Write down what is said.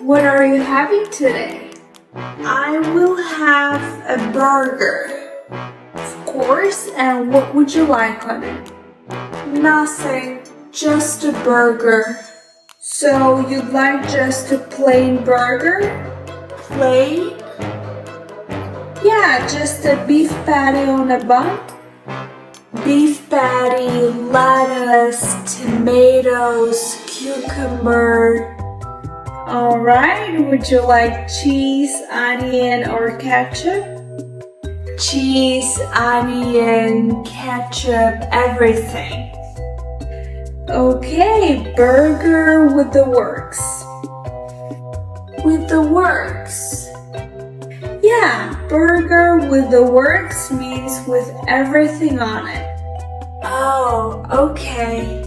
What are you having today? I will have a burger. Of course, and what would you like on it? Nothing, just a burger. So you'd like just a plain burger? Plain? Yeah, just a beef patty on a bun. Beef patty, lettuce, tomatoes, cucumber. Alright, would you like cheese, onion, or ketchup? Cheese, onion, ketchup, everything. Okay, burger with the works. With the works? Yeah, burger with the works means with everything on it. Oh, okay.